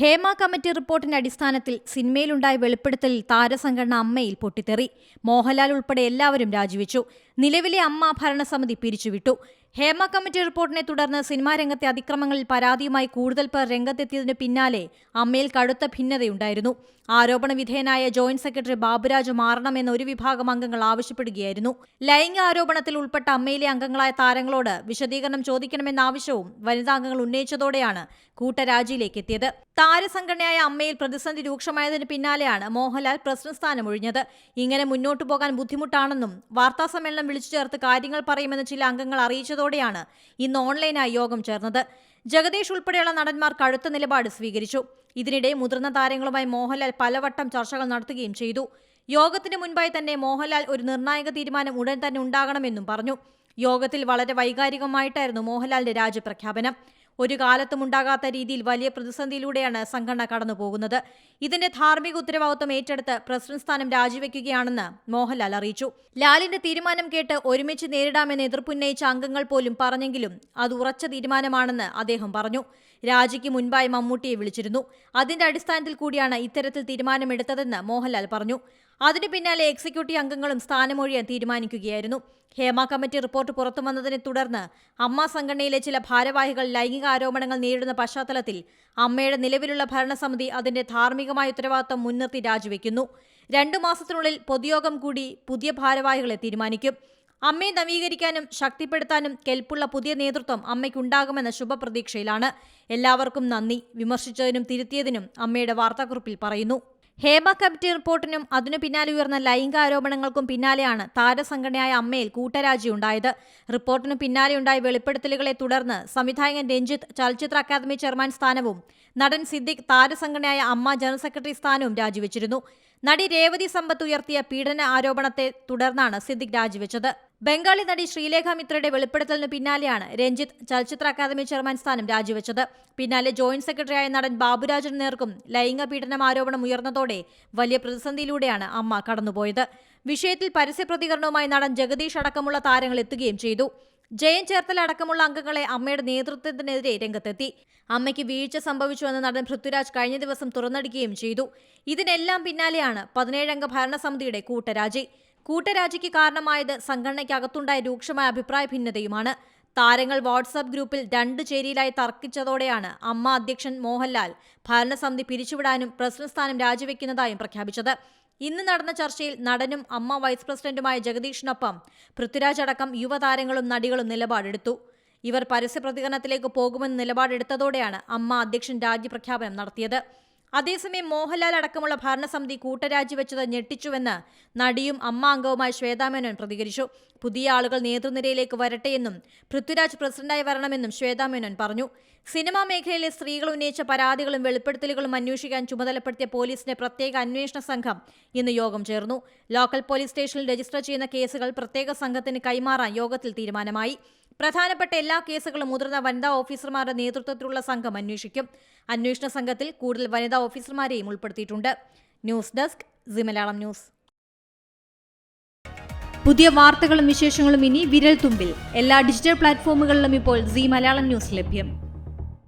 Hema committee റിപ്പോർട്ടിന്റെ അടിസ്ഥാനത്തിൽ സിനിമയിലുണ്ടായ വെളിപ്പെടുത്തലിൽ താരസംഘടന അമ്മയിൽ പൊട്ടിത്തെറി. മോഹൻലാൽ ഉൾപ്പെടെ എല്ലാവരും രാജിവെച്ചു. നിലവിലെ അമ്മ ഭരണസമിതി പിരിച്ചുവിട്ടു. ഹേമ കമ്മിറ്റി റിപ്പോർട്ടിനെ തുടർന്ന് സിനിമാ രംഗത്തെ അതിക്രമങ്ങളിൽ പരാതിയുമായി കൂടുതൽ പേർ രംഗത്തെത്തിയതിനു പിന്നാലെ അമ്മയിൽ കടുത്ത ഭിന്നതയുണ്ടായിരുന്നു. ആരോപണ വിധേയനായ ജോയിന്റ് സെക്രട്ടറി ബാബുരാജ് മാറണമെന്ന് ഒരു വിഭാഗം അംഗങ്ങൾ ആവശ്യപ്പെടുകയായിരുന്നു. ലൈംഗിക ആരോപണത്തിൽ ഉൾപ്പെട്ട അമ്മയിലെ അംഗങ്ങളായ താരങ്ങളോട് വിശദീകരണം ചോദിക്കണമെന്ന ആവശ്യവും വനിതാ അംഗങ്ങൾ ഉന്നയിച്ചതോടെയാണ് കൂട്ടരാജിയിലേക്ക് എത്തിയത്. താരസംഘടനയായ അമ്മയിൽ പ്രതിസന്ധി രൂക്ഷമായതിനു പിന്നാലെയാണ് മോഹൻലാൽ പ്രസിഡന്റ് സ്ഥാനം ഒഴിഞ്ഞത്. ഇങ്ങനെ മുന്നോട്ടു പോകാൻ ബുദ്ധിമുട്ടാണെന്നും വാർത്താസമ്മേളനം വിളിച്ചു ചേർത്ത് കാര്യങ്ങൾ പറയുമെന്ന് ചില അംഗങ്ങൾ അറിയിച്ചതോടെയാണ് ഇന്ന് ഓൺലൈനായി യോഗം ചേർന്നത്. ജഗദീഷ് ഉൾപ്പെടെയുള്ള നടന്മാർ കടുത്ത നിലപാട് സ്വീകരിച്ചു. ഇതിനിടെ മുതിർന്ന താരങ്ങളുമായി മോഹൻലാൽ പലവട്ടം ചർച്ചകൾ നടത്തുകയും ചെയ്തു. യോഗത്തിന് മുൻപായി തന്നെ മോഹൻലാൽ ഒരു നിർണായക തീരുമാനം ഉടൻ തന്നെ ഉണ്ടാകണമെന്നും പറഞ്ഞു. യോഗത്തിൽ വളരെ വൈകാരികമായിട്ടായിരുന്നു മോഹൻലാലിന്റെ രാജിപ്രഖ്യാപനം. ഒരു കാലത്തും ഉണ്ടാകാത്ത രീതിയിൽ വലിയ പ്രതിസന്ധിയിലൂടെയാണ് സംഘടന കടന്നുപോകുന്നത്. ഇതിന്റെ ധാർമ്മിക ഉത്തരവാദിത്വം ഏറ്റെടുത്ത് പ്രസിഡന്റ് സ്ഥാനം രാജിവെക്കുകയാണെന്ന് മോഹൻലാൽ അറിയിച്ചു. ലാലിന്റെ തീരുമാനം കേട്ട് ഒരുമിച്ച് നേരിടാമെന്ന് എതിർപ്പുന്നയിച്ച അംഗങ്ങൾ പോലും പറഞ്ഞെങ്കിലും അത് ഉറച്ച തീരുമാനമാണെന്ന് അദ്ദേഹം പറഞ്ഞു. രാജിക്ക് മുൻപായി മമ്മൂട്ടിയെ വിളിച്ചിരുന്നു. അതിന്റെ അടിസ്ഥാനത്തിൽ കൂടിയാണ് ഇത്തരത്തിൽ തീരുമാനമെടുത്തതെന്ന് മോഹൻലാൽ പറഞ്ഞു. അതിനു പിന്നാലെ എക്സിക്യൂട്ടീവ് അംഗങ്ങളും സ്ഥാനമൊഴിയാൻ തീരുമാനിക്കുകയായിരുന്നു. ഹേമ കമ്മിറ്റി റിപ്പോർട്ട് പുറത്തുവന്നതിനെ തുടർന്ന് അമ്മ സംഘടനയിലെ ചില ഭാരവാഹികൾ ലൈംഗിക ആരോപണങ്ങൾ നേരിടുന്ന പശ്ചാത്തലത്തിൽ അമ്മയുടെ നിലവിലുള്ള ഭരണസമിതി അതിന്റെ ധാർമ്മികമായ ഉത്തരവാദിത്വം മുൻനിർത്തി രാജിവെക്കുന്നു. 2 മാസത്തിനുള്ളിൽ പൊതുയോഗം കൂടി പുതിയ ഭാരവാഹികളെ തീരുമാനിക്കും. അമ്മയെ നവീകരിക്കാനും ശക്തിപ്പെടുത്താനും കെൽപ്പുള്ള പുതിയ നേതൃത്വം അമ്മയ്ക്കുണ്ടാകുമെന്ന ശുഭപ്രതീക്ഷയിലാണ്. എല്ലാവർക്കും നന്ദി. വിമർശിച്ചതിനും തിരുത്തിയതിനും അമ്മയുടെ വാർത്താക്കുറിപ്പിൽ പറയുന്നു. ഹേമ കമ്മിറ്റി റിപ്പോർട്ടിനും അതിനു പിന്നാലെ ഉയർന്ന ലൈംഗിക ആരോപണങ്ങൾക്കും പിന്നാലെയാണ് താരസംഘടനയായ അമ്മയിൽ കൂട്ടരാജി ഉണ്ടായത്. റിപ്പോർട്ടിനു പിന്നാലെയുണ്ടായ വെളിപ്പെടുത്തലുകളെ തുടർന്ന് സംവിധായകൻ രഞ്ജിത്ത് ചലച്ചിത്ര അക്കാദമി ചെയർമാൻ സ്ഥാനവും നടൻ സിദ്ദിഖ് താരസംഘടനയായ അമ്മ ജനറൽ സെക്രട്ടറി സ്ഥാനവും രാജിവെച്ചിരുന്നു. നടി രേവതി സമ്പത്ത് ഉയർത്തിയ പീഡന ആരോപണത്തെ തുടർന്നാണ് സിദ്ദിഖ് രാജിവെച്ചത്. ബംഗാളി നടി ശ്രീലേഖ മിത്രയുടെ വെളിപ്പെടുത്തലിന് പിന്നാലെയാണ് രഞ്ജിത്ത് ചലച്ചിത്ര അക്കാദമി ചെയർമാൻ സ്ഥാനം രാജിവെച്ചത്. പിന്നാലെ ജോയിന്റ് സെക്രട്ടറിയായ നടൻ ബാബുരാജിന് നേർക്കും ലൈംഗിക പീഡനം ആരോപണം ഉയർന്നതോടെ വലിയ പ്രതിസന്ധിയിലൂടെയാണ് അമ്മ കടന്നുപോയത്. വിഷയത്തിൽ പരസ്യ പ്രതികരണവുമായി നടൻ ജഗദീഷ് അടക്കമുള്ള താരങ്ങൾ എത്തുകയും ചെയ്തു. ജയൻ ചേർത്തല അടക്കമുള്ള അംഗങ്ങളെ അമ്മയുടെ നേതൃത്വത്തിനെതിരെ രംഗത്തെത്തി. അമ്മയ്ക്ക് വീഴ്ച സംഭവിച്ചുവെന്ന് നടൻ പൃഥ്വിരാജ് കഴിഞ്ഞ ദിവസം തുറന്നടിക്കുകയും ചെയ്തു. ഇതിനെല്ലാം പിന്നാലെയാണ് 17-അംഗ ഭരണസമിതിയുടെ കൂട്ടരാജി. കൂട്ടരാജിക്ക് കാരണമായത് സംഘടനയ്ക്കകത്തുണ്ടായ രൂക്ഷമായ അഭിപ്രായ ഭിന്നതയുമാണ്. താരങ്ങൾ വാട്സാപ്പ് ഗ്രൂപ്പിൽ 2 ചേരിയിലായി തർക്കിച്ചതോടെയാണ് അമ്മ അധ്യക്ഷൻ മോഹൻലാൽ ഭരണസമിതി പിരിച്ചുവിടാനും പ്രസിഡന്റ് സ്ഥാനം രാജിവെക്കുന്നതായും പ്രഖ്യാപിച്ചത്. ഇന്ന് നടന്ന ചർച്ചയിൽ നടനും അമ്മ വൈസ് പ്രസിഡന്റുമായ ജഗദീഷിനൊപ്പം പൃഥ്വിരാജ് അടക്കം യുവതാരങ്ങളും നടികളും നിലപാടെടുത്തു. ഇവർ പരസ്യ പ്രതികരണത്തിലേക്ക് പോകുമെന്ന് നിലപാടെടുത്തതോടെയാണ് അമ്മ അധ്യക്ഷൻ രാജിപ്രഖ്യാപനം നടത്തിയത്. അതേസമയം മോഹൻലാൽ അടക്കമുള്ള ഭരണസമിതി കൂട്ടരാജിവെച്ചത് ഞെട്ടിച്ചുവെന്ന് നടിയും അമ്മ അംഗവുമായ ശ്വേതാ മേനോൻ പ്രതികരിച്ചു. പുതിയ ആളുകൾ നേതൃനിരയിലേക്ക് വരട്ടെയെന്നും പൃഥ്വിരാജ് പ്രസിഡന്റായി വരണമെന്നും ശ്വേതാ മേനോൻ പറഞ്ഞു. സിനിമാ മേഖലയിലെ സ്ത്രീകൾ ഉന്നയിച്ച പരാതികളും വെളിപ്പെടുത്തലുകളും അന്വേഷിക്കാൻ ചുമതലപ്പെടുത്തിയ പോലീസിന്റെ പ്രത്യേക അന്വേഷണ സംഘം ഇന്ന് യോഗം ചേർന്നു. ലോക്കൽ പോലീസ് സ്റ്റേഷനിൽ രജിസ്റ്റർ ചെയ്യുന്ന കേസുകൾ പ്രത്യേക സംഘത്തിന് കൈമാറാൻ യോഗത്തിൽ തീരുമാനമായി. പ്രധാനപ്പെട്ട എല്ലാ കേസുകളും മുതിർന്ന വനിതാ ഓഫീസർമാരുടെ നേതൃത്വത്തിലുള്ള സംഘം അന്വേഷിക്കും. അന്വേഷണ സംഘത്തിൽ കൂടുതൽ വനിതാ ഓഫീസർമാരെയും ഉൾപ്പെടുത്തിയിട്ടുണ്ട്. News desk C Malayalam news. പുതിയ വാർത്തകളും വിശേഷങ്ങളും ഇനി വിരൽ തുമ്പിൽ. എല്ലാ ഡിജിറ്റൽ പ്ലാറ്റ്ഫോമുകളിലും ഇപ്പോൾ സി മലയാളം ന്യൂസ് ലഭ്യം.